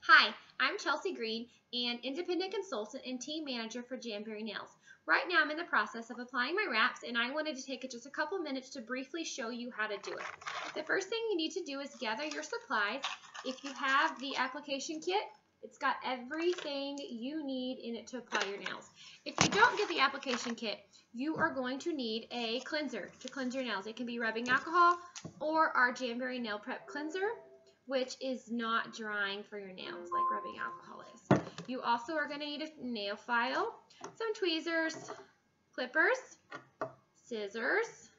Hi, I'm Chelsea Green, an independent consultant and team manager for Jamberry Nails. Right now I'm in the process of applying my wraps, and I wanted to take just a couple minutes to briefly show you how to do it. The first thing you need to do is gather your supplies. If you have the application kit, it's got everything you need in it to apply your nails. If you don't get the application kit, you are going to need a cleanser to cleanse your nails. It can be rubbing alcohol or our Jamberry Nail Prep Cleanser, which is not drying for your nails like rubbing alcohol is. You also are going to need a nail file, some tweezers, clippers, scissors,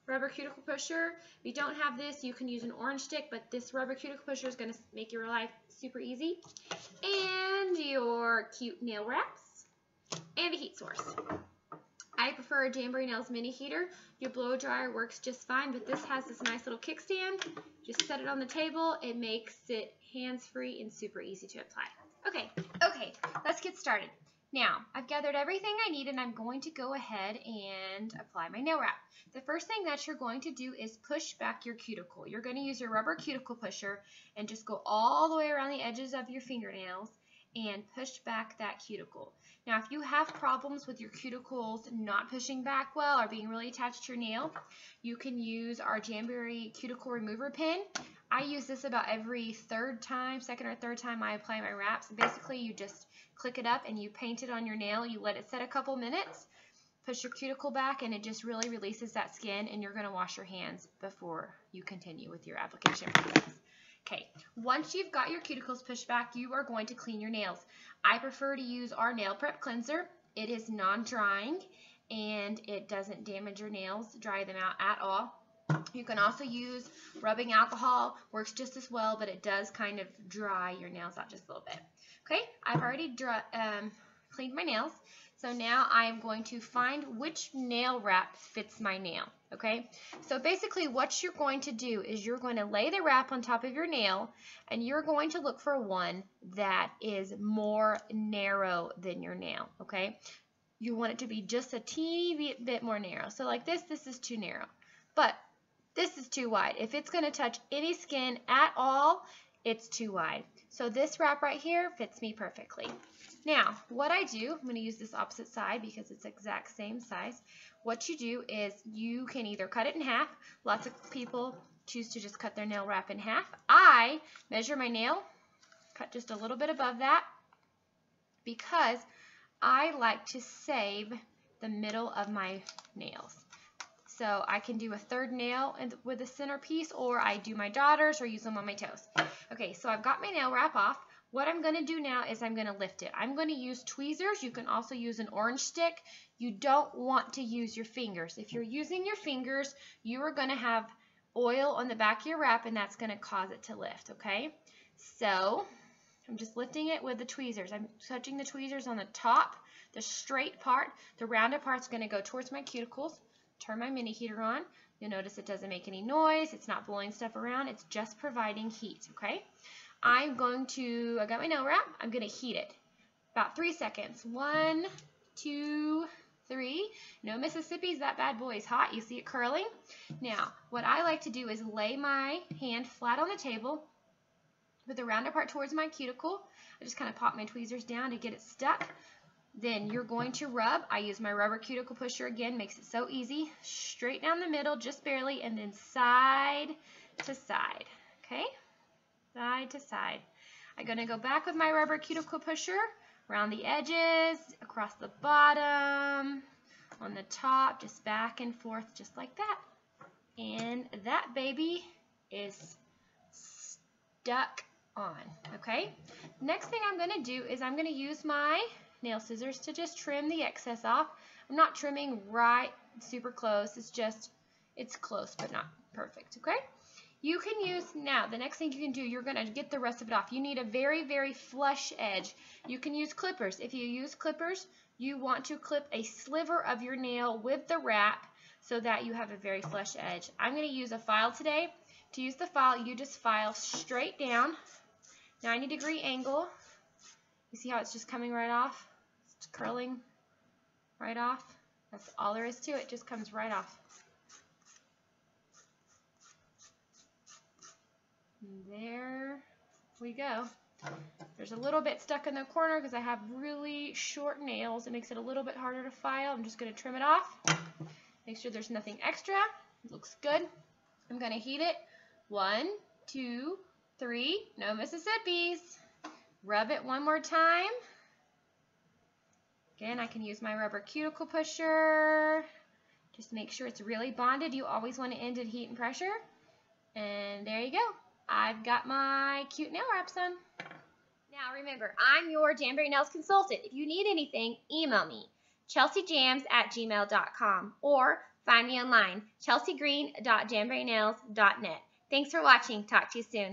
rubber cuticle pusher. If you don't have this, you can use an orange stick, but this rubber cuticle pusher is going to make your life super easy. And your cute nail wraps and a heat source. I prefer a Jamberry Nails mini heater. Your blow dryer works just fine, but this has this nice little kickstand. Just set it on the table. It makes it hands-free and super easy to apply. Okay, let's get started. Now, I've gathered everything I need, and I'm going to go ahead and apply my nail wrap. The first thing that you're going to do is push back your cuticle. You're going to use your rubber cuticle pusher and just go all the way around the edges of your fingernails and push back that cuticle. Now, if you have problems with your cuticles not pushing back well or being really attached to your nail, you can use our Jamberry cuticle remover pin. I use this about every second or third time I apply my wraps. Basically, you just click it up and you paint it on your nail. You let it set a couple minutes, push your cuticle back, and it just really releases that skin, and you're going to wash your hands before you continue with your application process. Okay, once you've got your cuticles pushed back, you are going to clean your nails. I prefer to use our nail prep cleanser. It is non-drying and it doesn't damage your nails, dry them out at all. You can also use rubbing alcohol, works just as well, but it does kind of dry your nails out just a little bit. Okay, I've already cleaned my nails. So now I'm going to find which nail wrap fits my nail, okay? So basically what you're going to do is you're going to lay the wrap on top of your nail, and you're going to look for one that is more narrow than your nail, okay? You want it to be just a teeny bit more narrow. So like this is too narrow, but this is too wide. If it's going to touch any skin at all, it's too wide. So this wrap right here fits me perfectly. Now, what I do, I'm going to use this opposite side because it's the exact same size. What you do is you can either cut it in half. Lots of people choose to just cut their nail wrap in half. I measure my nail, cut just a little bit above that, because I like to save the middle of my nails. So I can do a third nail with a centerpiece, or I do my daughters or use them on my toes. Okay, so I've got my nail wrap off. What I'm going to do now is I'm going to lift it. I'm going to use tweezers. You can also use an orange stick. You don't want to use your fingers. If you're using your fingers, you are going to have oil on the back of your wrap, and that's going to cause it to lift, okay? So I'm just lifting it with the tweezers. I'm touching the tweezers on the top, the straight part. The rounded part's going to go towards my cuticles. Turn my mini heater on. You'll notice it doesn't make any noise. It's not blowing stuff around. It's just providing heat, okay? I got my nail wrap. I'm going to heat it. About 3 seconds. 1, 2, 3. No, Mississippi's, that bad boy is hot. You see it curling? Now, what I like to do is lay my hand flat on the table with the rounded part towards my cuticle. I just kind of pop my tweezers down to get it stuck. Then you're going to rub. I use my rubber cuticle pusher again, makes it so easy. Straight down the middle, just barely, and then side to side, okay? Side to side. I'm going to go back with my rubber cuticle pusher, around the edges, across the bottom, on the top, just back and forth, just like that. And that baby is stuck on, okay? Next thing I'm going to do is I'm going to use my nail scissors to just trim the excess off. I'm not trimming right super close. It's close but not perfect, okay? You can use, now the next thing you can do, you're going to get the rest of it off. You need a very, very flush edge. You can use clippers. If you use clippers, you want to clip a sliver of your nail with the wrap so that you have a very flush edge. I'm going to use a file today. To use the file, you just file straight down, 90-degree angle. You see how it's just coming right off? It's curling right off. That's all there is to it. Just comes right off. And there we go. There's a little bit stuck in the corner because I have really short nails. It makes it a little bit harder to file. I'm just going to trim it off. Make sure there's nothing extra. It looks good. I'm going to heat it. 1, 2, 3. No Mississippis. Rub it one more time. Again, I can use my rubber cuticle pusher. Just make sure it's really bonded. You always want to end at heat and pressure. And there you go. I've got my cute nail wraps on. Now remember, I'm your Jamberry Nails consultant. If you need anything, email me, chelseajamz@gmail.com, or find me online, chelseagreen.jamberrynails.net. Thanks for watching. Talk to you soon.